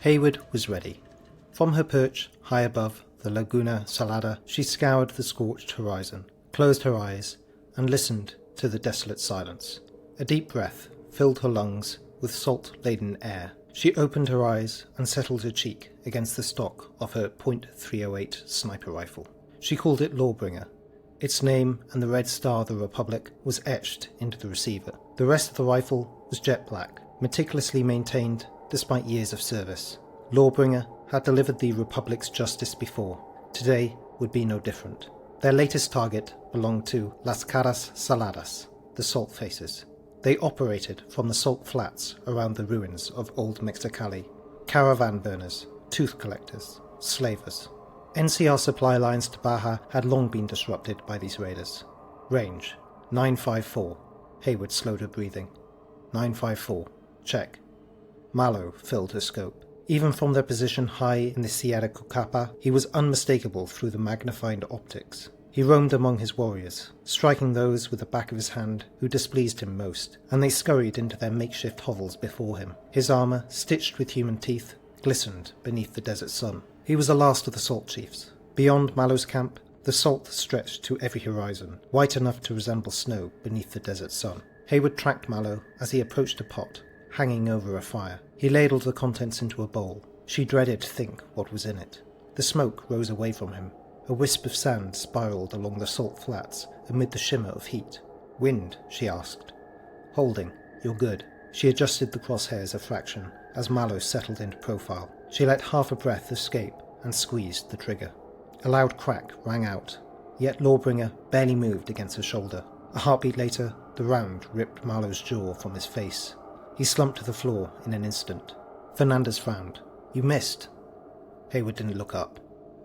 Haywood was ready. From her perch, high above the Laguna Salada, she scoured the scorched horizon, closed her eyes, and listened to the desolate silence. A deep breath filled her lungs with salt-laden air. She opened her eyes and settled her cheek against the stock of her .308 sniper rifle. She called it Lawbringer. Its name and the red star of the Republic was etched into the receiver. The rest of the rifle was jet black, meticulously maintained despite years of service. Lawbringer had delivered the Republic's justice before. Today would be no different. Their latest target belonged to Las Caras Saladas, the Salt Faces. They operated from the salt flats around the ruins of Old Mexicali. Caravan burners, tooth collectors, slavers. NCR supply lines to Baja had long been disrupted by these raiders. Range, 954. Haywood slowed her breathing. 954. Check. Malo filled her scope. Even from their position high in the Sierra Cucapa, he was unmistakable through the magnified optics. He roamed among his warriors, striking those with the back of his hand who displeased him most, and they scurried into their makeshift hovels before him. His armour, stitched with human teeth, glistened beneath the desert sun. He was the last of the salt chiefs. Beyond Malo's camp, the salt stretched to every horizon, white enough to resemble snow beneath the desert sun. Haywood tracked Malo as he approached a pot, hanging over a fire. He ladled the contents into a bowl. She dreaded to think what was in it. The smoke rose away from him. A wisp of sand spiraled along the salt flats amid the shimmer of heat. Wind, she asked. Holding. You're good. She adjusted the crosshairs a fraction as Malo settled into profile. She let half a breath escape and squeezed the trigger. A loud crack rang out, yet Lawbringer barely moved against her shoulder. A heartbeat later, the round ripped Malo's jaw from his face. He slumped to the floor in an instant. Fernandez frowned. You missed. Haywood didn't look up.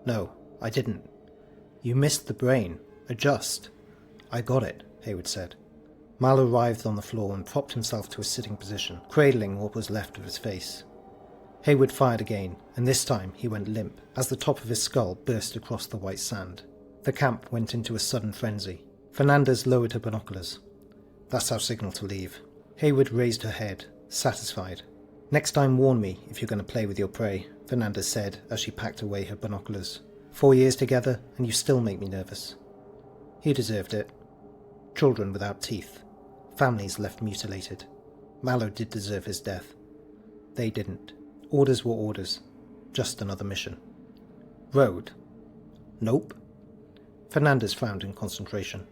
No, I didn't. You missed the brain. Adjust. I got it, Haywood said. Malo writhed on the floor and propped himself to a sitting position, cradling what was left of his face. Haywood fired again, and this time he went limp, as the top of his skull burst across the white sand. The camp went into a sudden frenzy. Fernandez lowered her binoculars. That's our signal to leave. Haywood raised her head, satisfied. Next time warn me if you're going to play with your prey, Fernandez said as she packed away her binoculars. 4 years together, and you still make me nervous. He deserved it. Children without teeth. Families left mutilated. Malo did deserve his death. They didn't. Orders were orders. Just another mission. Road? Nope. Fernandez frowned in concentration.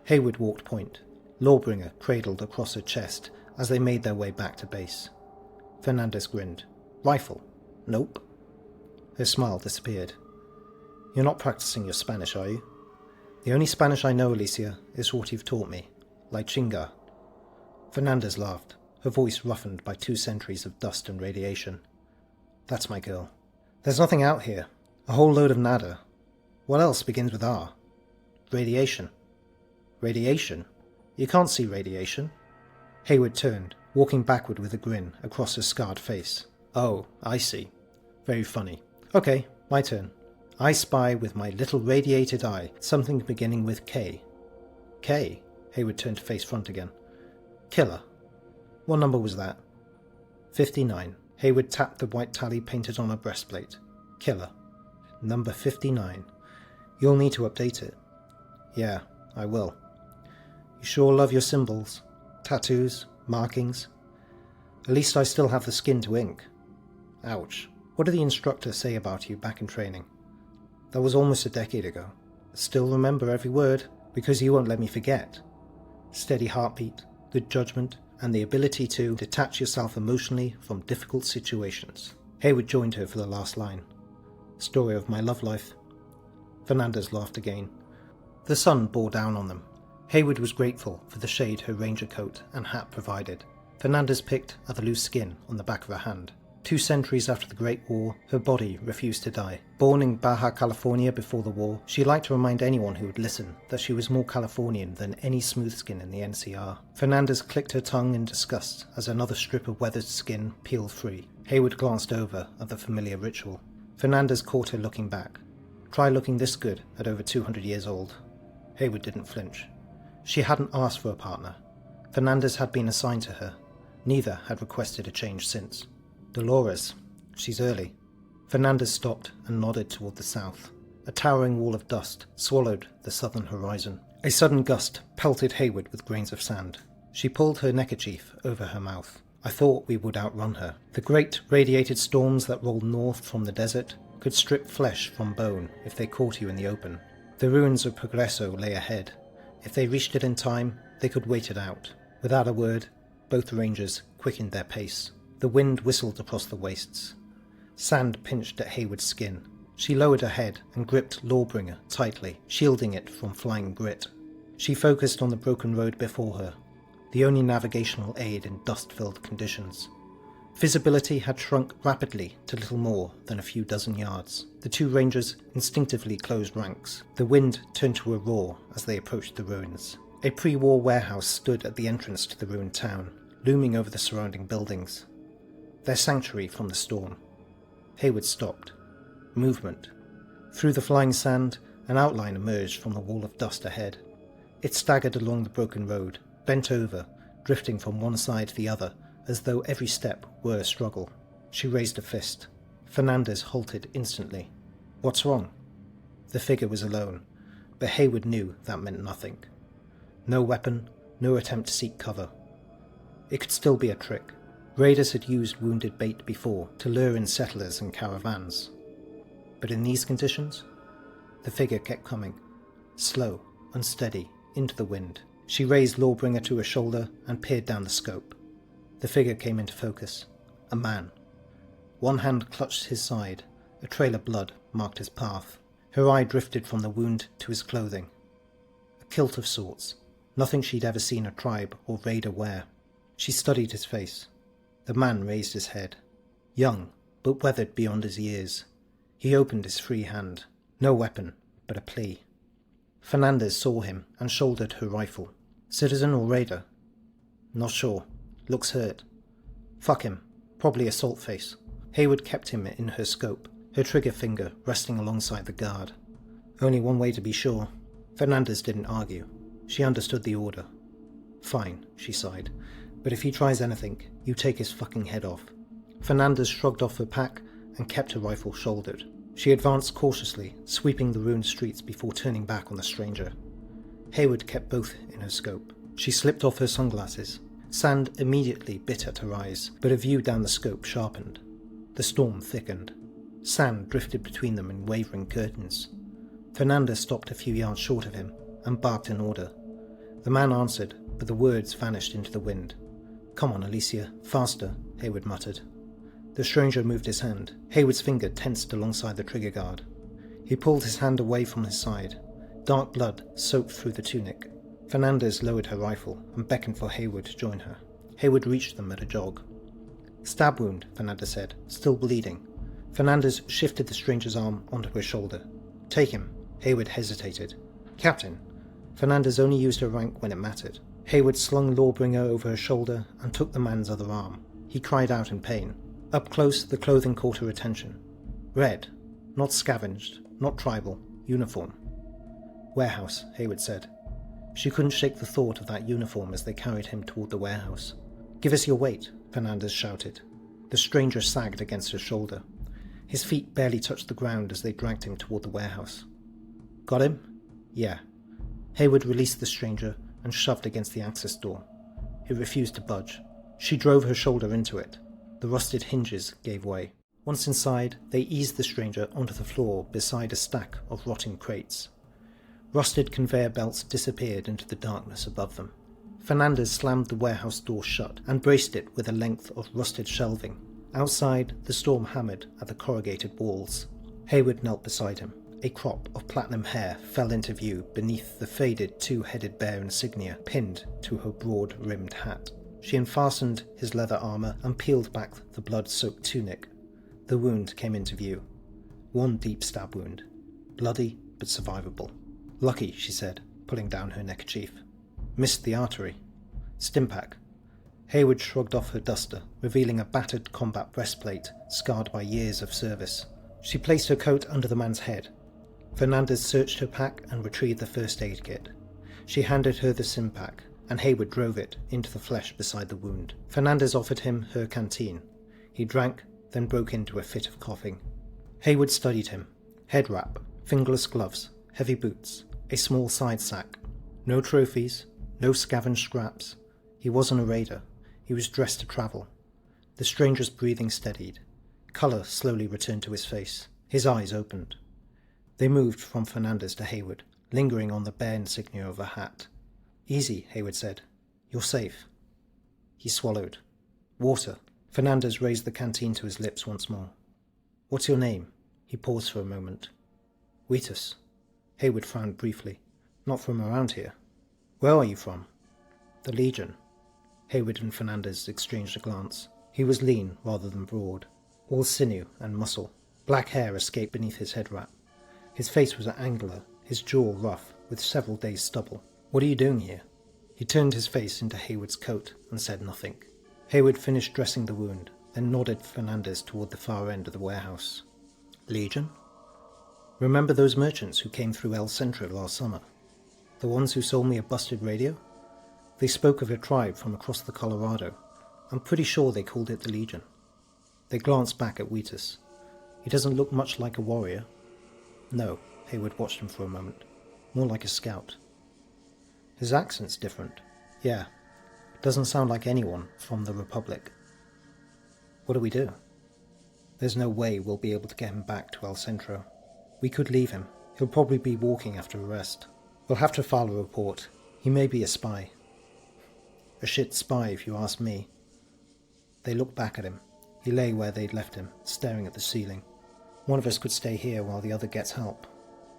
Haywood walked point. Lawbringer cradled across her chest as they made their way back to base. Fernandez grinned. Rifle? Nope. Her smile disappeared. You're not practicing your Spanish, are you? The only Spanish I know, Alicia, is what you've taught me. Like chinga. Fernandez laughed, her voice roughened by 2 centuries of dust and radiation. That's my girl. There's nothing out here. A whole load of nada. What else begins with R? Radiation. Radiation? You can't see radiation. Haywood turned, walking backward with a grin across her scarred face. Oh, I see. Very funny. Okay, my turn. I spy with my little radiated eye something beginning with K. K? Haywood turned to face front again. Killer. What number was that? 59. Haywood tapped the white tally painted on her breastplate. Killer. Number 59. You'll need to update it. Yeah, I will. You sure love your symbols? Tattoos? Markings? At least I still have the skin to ink. Ouch. What did the instructor say about you back in training? That was almost a decade ago. I still remember every word, because you won't let me forget. Steady heartbeat, good judgment, and the ability to detach yourself emotionally from difficult situations. Haywood joined her for the last line. Story of my love life. Fernandez laughed again. The sun bore down on them. Haywood was grateful for the shade her ranger coat and hat provided. Fernandez picked at the loose skin on the back of her hand. 2 centuries after the Great War, her body refused to die. Born in Baja California before the war, she liked to remind anyone who would listen that she was more Californian than any smooth skin in the NCR. Fernandez clicked her tongue in disgust as another strip of weathered skin peeled free. Haywood glanced over at the familiar ritual. Fernandez caught her looking back. Try looking this good at over 200 years old. Haywood didn't flinch. She hadn't asked for a partner. Fernandez had been assigned to her. Neither had requested a change since. Dolores, She's early. Fernandez stopped and nodded toward the south. A towering wall of dust swallowed the southern horizon. A sudden gust pelted Haywood with grains of sand. She pulled her neckerchief over her mouth. I thought we would outrun her. The great radiated storms that rolled north from the desert could strip flesh from bone if they caught you in the open. The ruins of Progreso lay ahead. If they reached it in time, they could wait it out. Without a word, both Rangers quickened their pace. The wind whistled across the wastes. Sand pinched at Haywood's skin. She lowered her head and gripped Lawbringer tightly, shielding it from flying grit. She focused on the broken road before her, the only navigational aid in dust-filled conditions. Visibility had shrunk rapidly to little more than a few dozen yards. The two Rangers instinctively closed ranks. The wind turned to a roar as they approached the ruins. A pre-war warehouse stood at the entrance to the ruined town, looming over the surrounding buildings. Their sanctuary from the storm. Haywood stopped. Movement. Through the flying sand, an outline emerged from the wall of dust ahead. It staggered along the broken road, bent over, drifting from one side to the other, as though every step were a struggle. She raised a fist. Fernandez halted instantly. "What's wrong?" The figure was alone, but Haywood knew that meant nothing. No weapon, no attempt to seek cover. It could still be a trick. Raiders had used wounded bait before to lure in settlers and caravans. But in these conditions, the figure kept coming, slow, unsteady, into the wind. She raised Lawbringer to her shoulder and peered down the scope. The figure came into focus. A man. One hand clutched his side. A trail of blood marked his path. Her eye drifted from the wound to his clothing. A kilt of sorts. Nothing she'd ever seen a tribe or raider wear. She studied his face. The man raised his head. Young, but weathered beyond his years. He opened his free hand. No weapon, but a plea. Fernandez saw him and shouldered her rifle. Citizen or raider? Not sure. Looks hurt. Fuck him. Probably a salt face. Haywood kept him in her scope, her trigger finger resting alongside the guard. Only one way to be sure. Fernandez didn't argue. She understood the order. Fine, she sighed. But if he tries anything, you take his fucking head off. Fernandez shrugged off her pack and kept her rifle shouldered. She advanced cautiously, sweeping the ruined streets before turning back on the stranger. Haywood kept both in her scope. She slipped off her sunglasses. Sand immediately bit at her eyes, but her view down the scope sharpened. The storm thickened. Sand drifted between them in wavering curtains. Fernandez stopped a few yards short of him and barked an order. The man answered, but the words vanished into the wind. "Come on, Alicia, faster," Haywood muttered. The stranger moved his hand. Haywood's finger tensed alongside the trigger guard. He pulled his hand away from his side. Dark blood soaked through the tunic. Fernandez lowered her rifle and beckoned for Haywood to join her. Haywood reached them at a jog. "Stab wound," Fernandez said, "still bleeding." Fernandez shifted the stranger's arm onto her shoulder. "Take him." Haywood hesitated. "Captain." Fernandez only used her rank when it mattered. Haywood slung Lawbringer over her shoulder and took the man's other arm. He cried out in pain. Up close, the clothing caught her attention. Red. Not scavenged. Not tribal. Uniform. "Warehouse," Haywood said. She couldn't shake the thought of that uniform as they carried him toward the warehouse. "Give us your weight," Fernandez shouted. The stranger sagged against her shoulder. His feet barely touched the ground as they dragged him toward the warehouse. "Got him?" "Yeah." Haywood released the stranger and shoved against the access door. It refused to budge. She drove her shoulder into it. The rusted hinges gave way. Once inside, they eased the stranger onto the floor beside a stack of rotting crates. Rusted conveyor belts disappeared into the darkness above them. Fernandez slammed the warehouse door shut and braced it with a length of rusted shelving. Outside, the storm hammered at the corrugated walls. Haywood knelt beside him. A crop of platinum hair fell into view beneath the faded two-headed bear insignia pinned to her broad-rimmed hat. She unfastened his leather armor and peeled back the blood-soaked tunic. The wound came into view. One deep stab wound. Bloody, but survivable. "Lucky," she said, pulling down her neckerchief. "Missed the artery." "Stimpack." Haywood shrugged off her duster, revealing a battered combat breastplate scarred by years of service. She placed her coat under the man's head. Fernandez searched her pack and retrieved the first aid kit. She handed her the Stimpack, and Haywood drove it into the flesh beside the wound. Fernandez offered him her canteen. He drank, then broke into a fit of coughing. Haywood studied him. Head wrap, fingerless gloves, heavy boots, a small side sack. No trophies, no scavenged scraps. He wasn't a raider. He was dressed to travel. The stranger's breathing steadied. Colour slowly returned to his face. His eyes opened. They moved from Fernandez to Haywood, lingering on the bare insignia of a hat. "Easy," Haywood said. "You're safe." He swallowed. "Water." Fernandez raised the canteen to his lips once more. "What's your name?" He paused for a moment. "Wheatus." Haywood frowned briefly. "Not from around here." "Where are you from?" "The Legion." Haywood and Fernandez exchanged a glance. He was lean rather than broad, all sinew and muscle. Black hair escaped beneath his head wrap. His face was angular, his jaw rough, with several days' stubble. "What are you doing here?" He turned his face into Haywood's coat and said nothing. Haywood finished dressing the wound, then nodded Fernandez toward the far end of the warehouse. "Legion? Remember those merchants who came through El Centro last summer? The ones who sold me a busted radio? They spoke of a tribe from across the Colorado. I'm pretty sure they called it the Legion." They glanced back at Wheatus. "He doesn't look much like a warrior." "No," Haywood watched him for a moment. "More like a scout." "His accent's different." "Yeah. Doesn't sound like anyone from the Republic." "What do we do?" "There's no way we'll be able to get him back to El Centro. We could leave him. He'll probably be walking after arrest. We'll have to file a report. He may be a spy." "A shit spy, if you ask me." They looked back at him. He lay where they'd left him, staring at the ceiling. "One of us could stay here while the other gets help."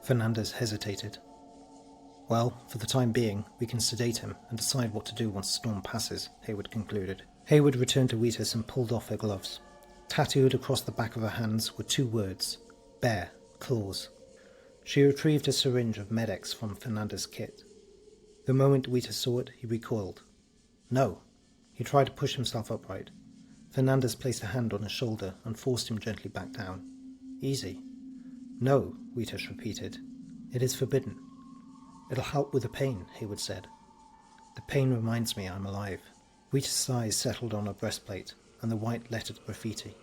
Fernandez hesitated. "Well, for the time being, we can sedate him and decide what to do once the storm passes," Haywood concluded. Haywood returned to Wheatus and pulled off her gloves. Tattooed across the back of her hands were two words: "Bear Claws." She retrieved a syringe of Medex from Fernandez's kit. The moment Wheatus saw it, he recoiled. "No!" He tried to push himself upright. Fernandez placed a hand on his shoulder and forced him gently back down. "Easy." "No," Wheatus repeated. "It is forbidden." "It'll help with the pain," Haywood said. "The pain reminds me I'm alive." Wheatus' eyes settled on her breastplate and the white lettered graffiti.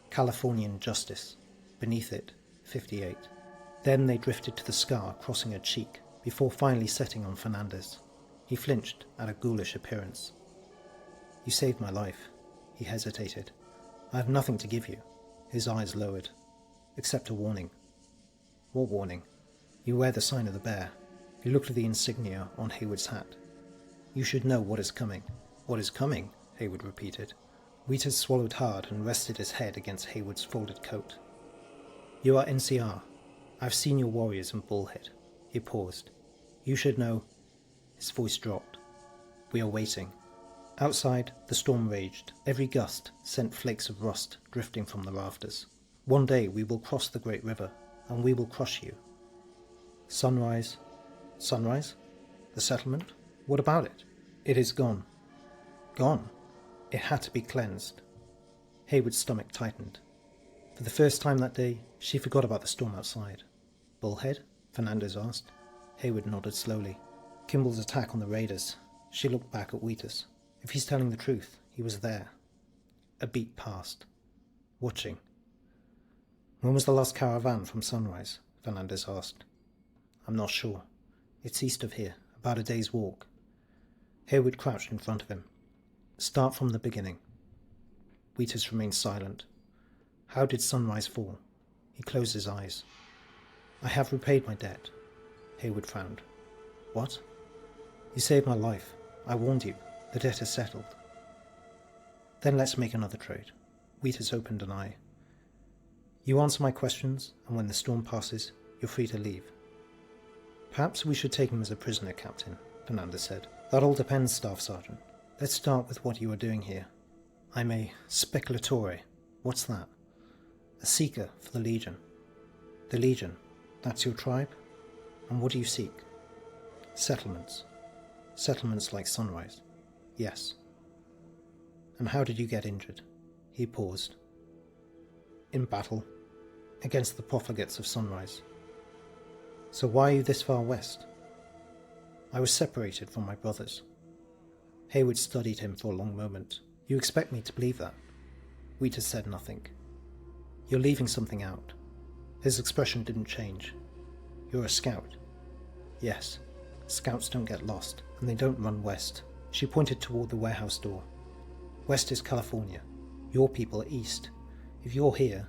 "Californian Justice." Beneath it, 58. Then they drifted to the scar crossing her cheek, before finally setting on Fernandez. He flinched at her ghoulish appearance. "You saved my life." He hesitated. "I have nothing to give you." His eyes lowered. "Except a warning." "What warning?" "You wear the sign of the bear." He looked at the insignia on Haywood's hat. "You should know what is coming." "What is coming?" Haywood repeated. Wheatus swallowed hard and rested his head against Haywood's folded coat. "You are NCR. I've seen your warriors in Bullhead." He paused. "You should know." His voice dropped. "We are waiting." Outside, the storm raged. Every gust sent flakes of rust drifting from the rafters. "One day we will cross the great river, and we will crush you." Sunrise. Sunrise? The settlement? What about it? "It is gone." Gone? It had to be cleansed. Haywood's stomach tightened. For the first time that day, she forgot about the storm outside. "Bullhead?" Fernandez asked. Haywood nodded slowly. "Kimball's attack on the raiders." She looked back at Wheatus. If he's telling the truth, he was there. A beat passed. Watching. "When was the last caravan from Sunrise?" Fernandez asked. "I'm not sure. It's east of here, about a day's walk." Haywood crouched in front of him. "Start from the beginning." Wheatus remained silent. "How did Sunrise fall?" He closed his eyes. "I have repaid my debt." Haywood frowned. "What?" "You saved my life. I warned you. The debt is settled." "Then let's make another trade." Wheatus opened an eye. "You answer my questions, and when the storm passes, you're free to leave." "Perhaps we should take him as a prisoner, Captain," Fernandez said. "That all depends, Staff Sergeant. Let's start with what you are doing here." "I'm a speculatore." "What's that?" "A seeker for the Legion." "The Legion? That's your tribe? And what do you seek?" "Settlements." "Settlements like Sunrise?" "Yes." "And how did you get injured?" He paused. "In battle. Against the profligates of Sunrise." "So why are you this far west?" "I was separated from my brothers." Haywood studied him for a long moment. "You expect me to believe that?" Wheatus said nothing. You're leaving something out. His expression didn't change. You're a scout. Yes, scouts don't get lost, and they don't run west. She pointed toward the warehouse door. West is California. Your people are east. If you're here,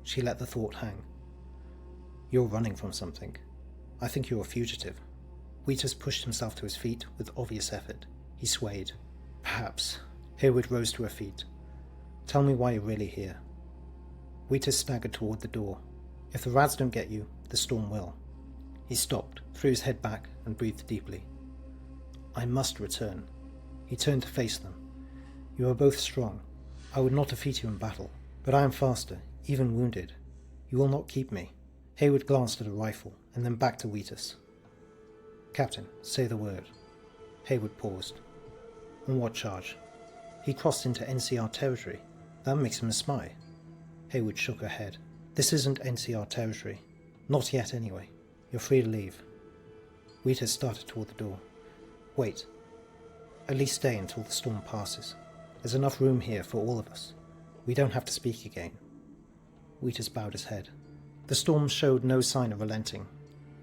she let the thought hang. You're running from something. I think you're a fugitive. Wheatus pushed himself to his feet with obvious effort. He swayed. Perhaps. Haywood rose to her feet. Tell me why you're really here. Wheatus staggered toward the door. If the rats don't get you, the storm will. He stopped, threw his head back, and breathed deeply. I must return. He turned to face them. You are both strong. I would not defeat you in battle, but I am faster, even wounded. You will not keep me. Haywood glanced at a rifle, and then back to Wheatus. Captain, say the word. Haywood paused. On what charge? He crossed into NCR territory. That makes him a spy. Haywood shook her head. This isn't NCR territory. Not yet, anyway. You're free to leave. Wheatus started toward the door. Wait. At least stay until the storm passes. There's enough room here for all of us. We don't have to speak again. Wheatus bowed his head. The storm showed no sign of relenting.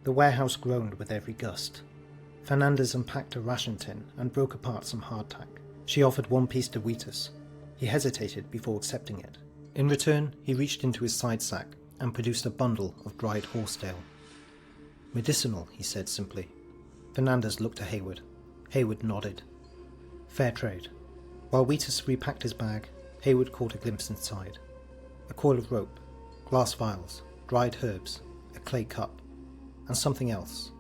The warehouse groaned with every gust. Fernandez unpacked a ration tin and broke apart some hardtack. She offered one piece to Wheatus. He hesitated before accepting it. In return, he reached into his side sack and produced a bundle of dried horsetail. Medicinal, he said simply. Fernandez looked at Haywood. Haywood nodded. Fair trade. While Wheatus repacked his bag, Haywood caught a glimpse inside. A coil of rope, glass vials, dried herbs, a clay cup, and something else.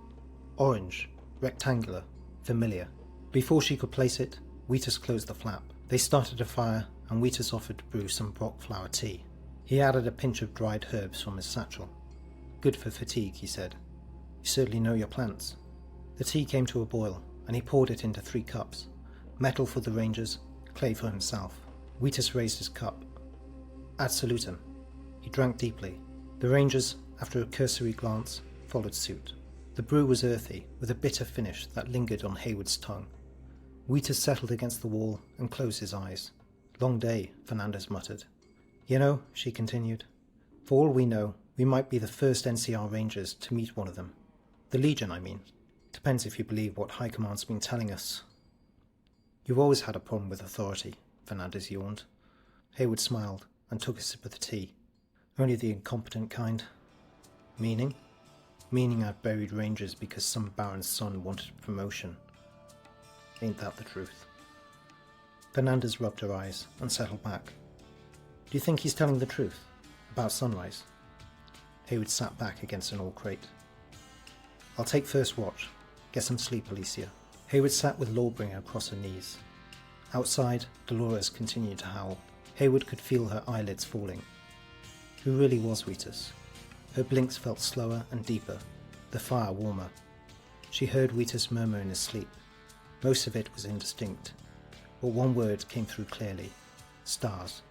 Orange, rectangular, familiar. Before she could place it, Wheatus closed the flap. They started a fire, and Wheatus offered to brew some Brock flower tea. He added a pinch of dried herbs from his satchel. Good for fatigue, he said. You certainly know your plants. The tea came to a boil, and he poured it into 3 cups. Metal for the Rangers, clay for himself. Wheatus raised his cup. Ad salutem. He drank deeply. The Rangers, after a cursory glance, followed suit. The brew was earthy, with a bitter finish that lingered on Haywood's tongue. Wheatus settled against the wall and closed his eyes. Long day, Fernandez muttered. You know, she continued, for all we know, we might be the first NCR Rangers to meet one of them. The Legion, I mean. Depends if you believe what High Command's been telling us. You've always had a problem with authority, Fernandez yawned. Haywood smiled and took a sip of the tea. Only the incompetent kind. Meaning? Meaning I've buried Rangers because some baron's son wanted a promotion. Ain't that the truth? Fernandez rubbed her eyes and settled back. Do you think he's telling the truth? About Sunrise? Haywood sat back against an old crate. I'll take first watch. Get some sleep, Alicia. Haywood sat with Lawbringer across her knees. Outside, Dolores continued to howl. Haywood could feel her eyelids falling. Who really was Wheatus? Her blinks felt slower and deeper, the fire warmer. She heard Wheatus murmur in his sleep. Most of it was indistinct, but one word came through clearly. Stars.